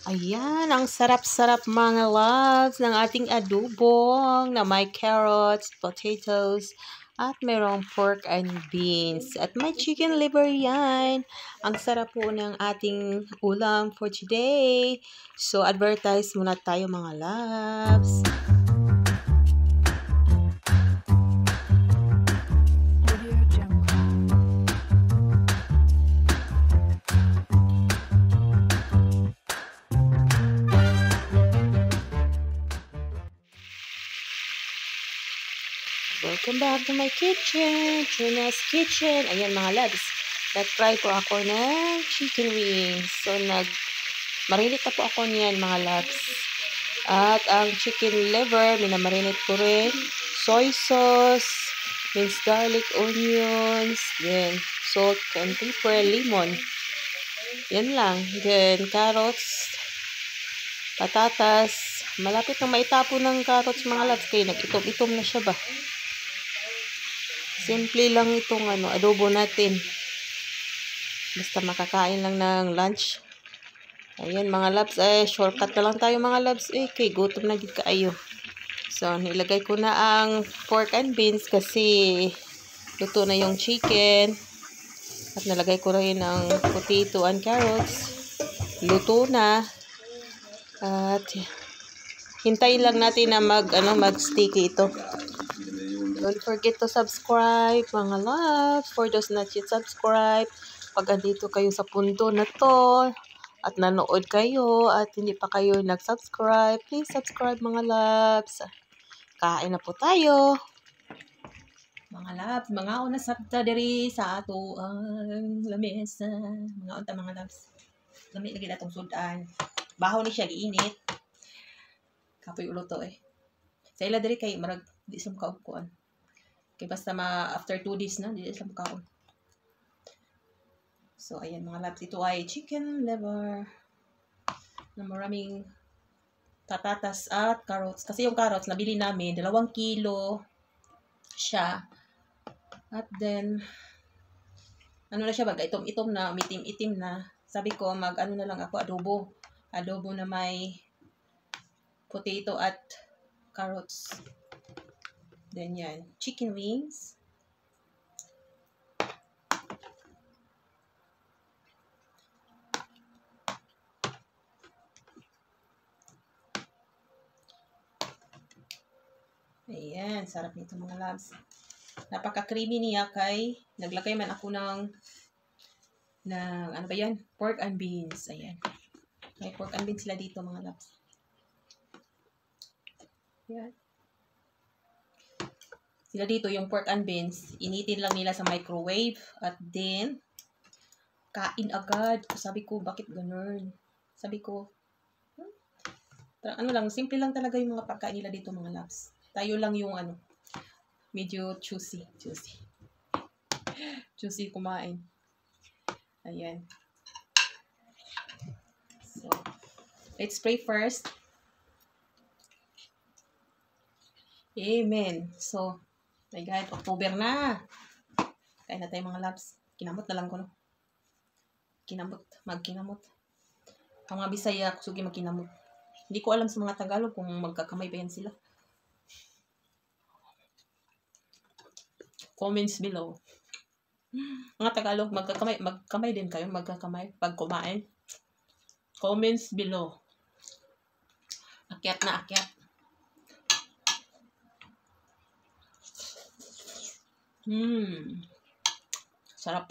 Ayan, ang sarap-sarap mga loves ng ating adobong na may carrots, potatoes, at mayroong pork and beans. At may chicken liver yan. Ang sarap po ng ating ulam for today. So, advertise muna tayo mga loves. Welcome back to my kitchen, Trina's Kitchen. Ayan mga loves, nag-try po ako ng chicken wings. So, marinate na po ako niyan mga loves. At ang chicken liver, minamarinate ko rin. Soy sauce, minced garlic, onions, then salt and pepper, lemon. Yan lang. Then carrots, patatas. Malapit na maitapon ng carrots mga loves. Kaya nag-itom-itom na siya ba? Simple lang itong adobo natin. Basta makakain lang ng lunch. Ayan mga loves, shortcut na lang tayo mga loves. Kay gutom na gid kaayo. So, nilagay ko na ang pork and beans kasi luto na yung chicken. At nalagay ko rin ang potato and carrots. Luto na. At hintayin lang natin na mag-sticky ito. Don't forget to subscribe, mga loves. For those not yet subscribe, pag andito kayo sa punto na to, at nanood kayo, at hindi pa kayo nag-subscribe, please subscribe, mga loves. Kain na po tayo. Mga loves, mga una sabta diri sa ato ang lamesa. Mga unta mga loves. Lamig lagi natong sudan. Bahaw ni siya, giinit. Kapoy ulo to Sa ila diri kay marag di sa makaugkuan. Kaya basta after 2 days na, hindi sila makaon. So, ayan mga loves. Ito ay chicken liver na maraming patatas at carrots. Kasi yung carrots, nabili namin, 2 kilo siya. At then, na siya baga, itom-itom na, umitim-itim na. Sabi ko, na lang ako, adobo. Adobo na may potato at carrots. Then yan, chicken wings. Ayan, sarap nito mga loves. Napaka-creamy niya kay naglagay man ako ng ano ba yan? Pork and beans. Ayan. May pork and beans sila dito mga loves. Ayan. Sila dito, yung pork and beans, initin lang nila sa microwave at then, kain agad. Sabi ko, bakit ganun? Sabi ko, lang, simple lang talaga yung mga pagkain nila dito mga loves. Tayo lang yung medyo juicy. Juicy kumain. Ayan. So, let's pray first. Amen. So, my God, October na. Kain na tayo mga loves. Kinamot na lang ko, no? Magkinamot. Ang mga Bisaya, sugi magkinamot. Hindi ko alam sa mga Tagalog kung magkakamay pa yan sila. Comments below. Mga Tagalog, magkamay din kayo, magkakamay pag kumain. Comments below. Akyat na akyat. Sarap.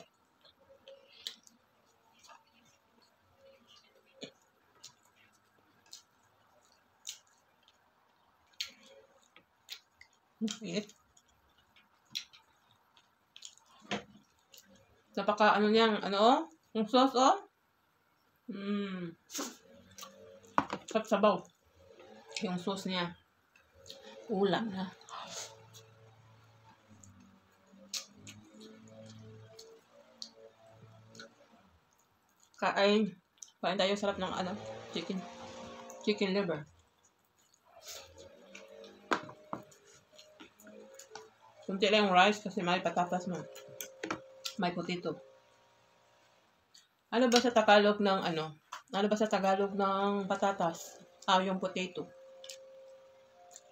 Napaka niyang yung sauce sabaw. Yung sauce niya. Ulam na. Kain tayo, sarap ng chicken liver. Kunti lang yung rice kasi may patatas mo. May potato. Ano ba sa Tagalog ng Ano ba sa Tagalog ng patatas? Yung potato.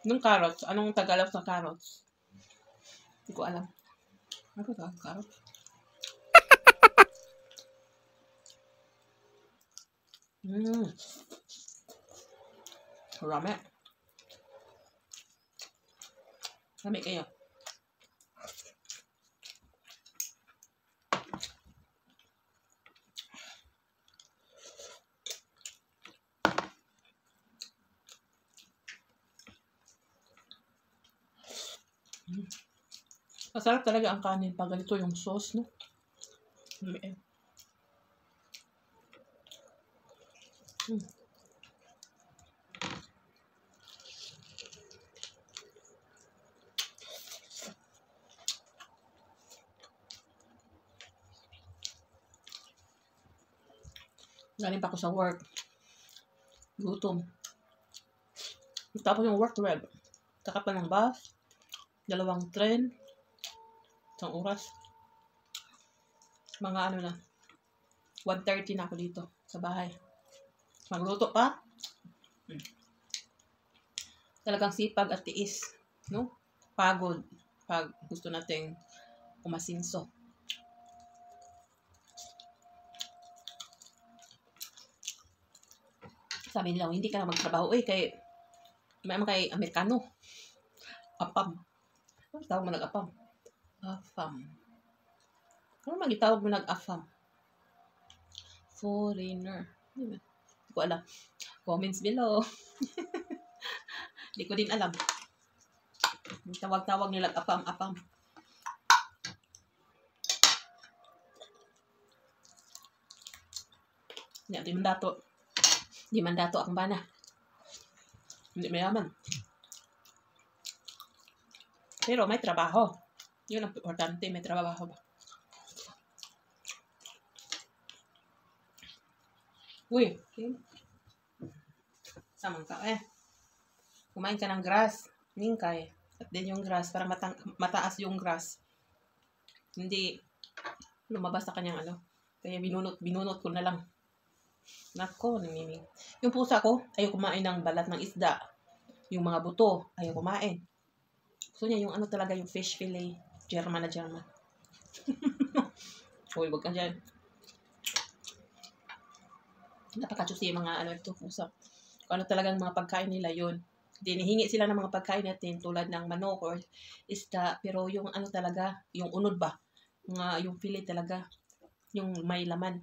Yung carrots. Anong Tagalog sa carrots? Hindi ko alam. Ano ba carrots? Rame. Rame kayo. Masarap talaga ang kanin pag ganito yung sauce, no? Galing pa ako sa work. Gutom. Tapos yung work web. Saka pa ng bus. 2 train. 1 oras. Mga ano na. 1:30 na ako dito sa bahay. Magluto pa. Talagang sipag at tiis. No? Pagod. Pag gusto nating umasinso. Sabi nila, hindi ka na magtrabaho. Kay may kay Amerikano. Apam. Ano tawag mo nag-apam? Afam. Ano magitawag mo nag-afam? Foreigner. Hindi ko alam. Comments below. Hindi ko din alam. Tawag-tawag nila apam-apam. Di mandato ang bana. Hindi mayaman. Pero may trabaho. Yun ang importante, may trabaho ba? Uy, samang ka kumain ka ng grass, ningkay. At din yung grass, para mataas yung grass. Hindi lumabas sa kanyang ano. Kaya binunot ko na lang. Nako, namiming. Yung pusa ko, ayaw kumain ng balat ng isda. Yung mga buto, ayaw kumain. Gusto niya yung ano talaga, yung fish fillet. German na German. Uy, wag ka dyan. Napaka-juicy yung mga ano ito, pusa. Kung ano talagang mga pagkain nila yun. Dinihingi sila ng mga pagkain natin tulad ng manok or isda. Pero yung ano talaga, yung unod ba? Yung fillet talaga. Yung may laman.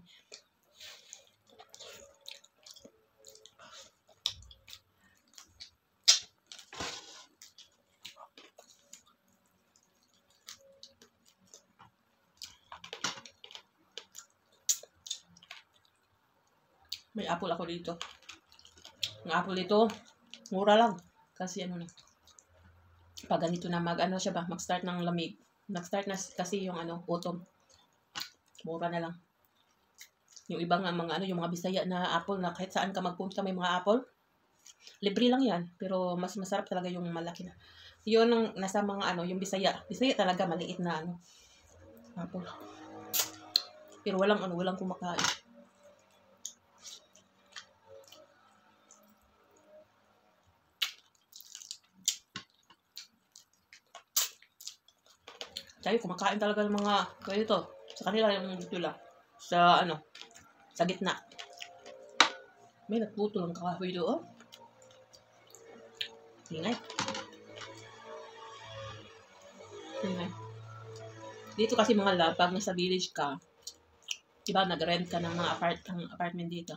May apple ako dito. Ang apple dito, mura lang. Kasi ano na. Pag ganito na mag-start ng lamig. Nag-start na kasi yung autumn. Mura na lang. Yung ibang mga yung mga Bisaya na apple na kahit saan ka magpunta may mga apple. Libre lang yan. Pero mas masarap talaga yung malaki na. Yun ang nasa mga yung Bisaya. Bisaya talaga maliit na apple. Pero walang kumakain. Tayo, kumakain talaga ng mga ganito. Sa kanila yung dito lang. Sa gitna. May nagputo ng kahoy doon. Ingay. Dito kasi mga lab, pag nasa village ka, diba, nag-rent ka ng mga apartment dito.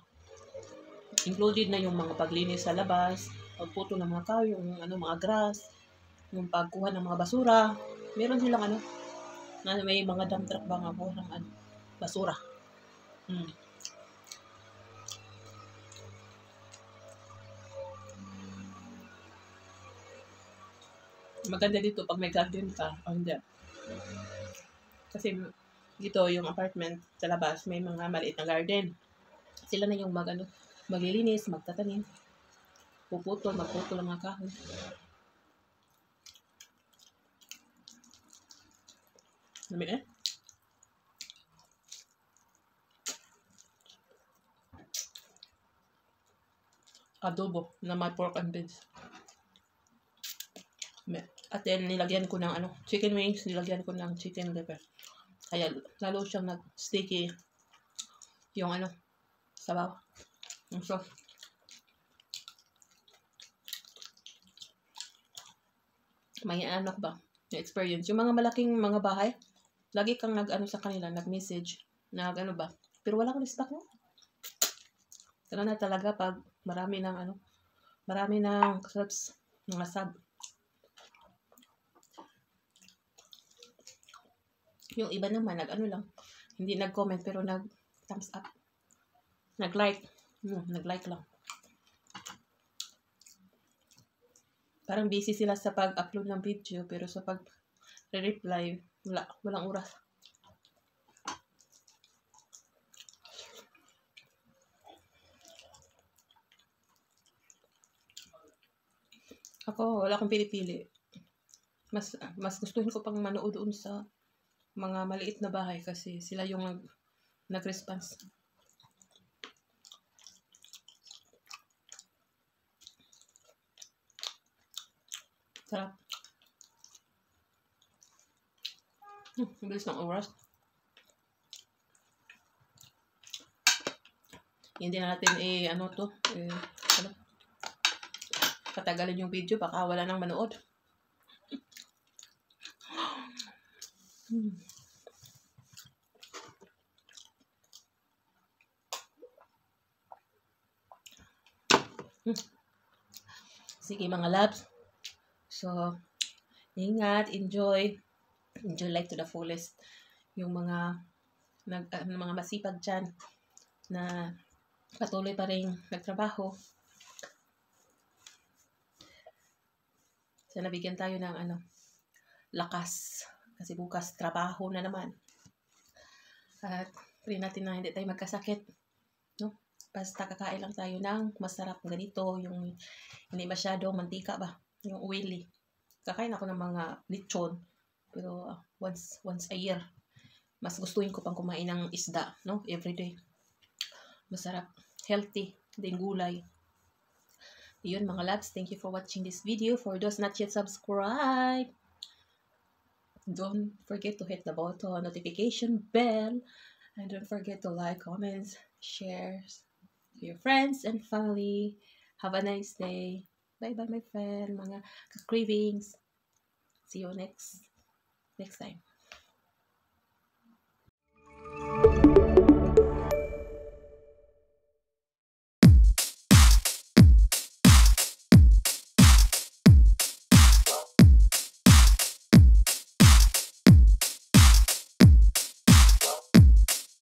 Included na yung mga paglinis sa labas, pagputo ng mga kahoy, yung mga grass, yung pagkuha ng mga basura. Meron silang na may mga dump truck ba nga po ng basura. Maganda dito pag may garden ka o hindi. Kasi dito yung apartment sa labas may mga maliit na garden. Sila na yung maglilinis, magtatanim. Magputol ng mga kahoy. Dami adobo na may pork and beans. At then, nilagyan ko ng chicken wings, nilagyan ko ng chicken liver. Kaya, lalo siyang nag-sticky yung sabaw. So, may ba? Yung experience. Yung mga malaking mga bahay, lagi kang sa kanila, nag-message, ba? Pero wala akong stock mo. Kaya na talaga pag marami ng subs, mga sub. Yung iba naman, lang, hindi nag-comment pero nag-thumbs up. Nag-like. Nag-like lang. Parang busy sila sa pag-upload ng video pero sa pag-reply, walang oras. Ako, wala akong pinipili. Mas gustuhin ko pang manood doon sa mga maliit na bahay kasi sila yung nag-response. Sarap. Bilis ng oras. Hindi na natin patagalin yung video, baka wala nang manood. Sige mga loves. So, ingat, enjoy life to the fullest. Yung mga mga masipag dyan na patuloy pa rin nagtrabaho. Sana bigyan tayo ng lakas. Kasi bukas trabaho na naman. At pray natin na hindi tayo magkasakit. No? Basta kakain lang tayo ng masarap ganito. Yung hindi masyado mantika ba? Yung oily. Kakain ako ng mga lechon. Pero once a year. Mas gustuin ko pang kumain ng isda. No? Everyday. Masarap. Healthy. Din gulay. Yun mga loves, thank you for watching this video. For those not yet subscribed, don't forget to hit the button, notification bell, and don't forget to like, comments, shares to your friends and family. Have a nice day. Bye-bye my friend, mga cravings. See you next time.